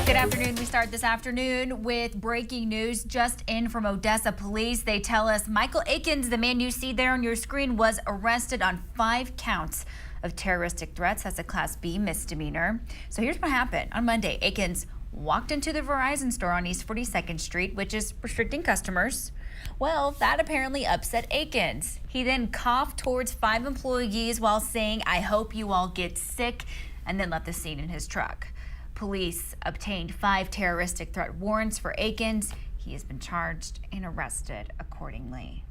Good afternoon. We start this afternoon with breaking news just in from Odessa police. They tell us Michael Akins, the man you see there on your screen, was arrested on 5 counts of terroristic threats. That's a Class B misdemeanor. So here's what happened. On Monday, Akins walked into the Verizon store on East 42nd Street, which is restricting customers. Well, that apparently upset Akins. He then coughed towards 5 employees while saying, "I hope you all get sick," and then left the scene in his truck. Police obtained 5 terroristic threat warrants for Akins. He has been charged and arrested accordingly.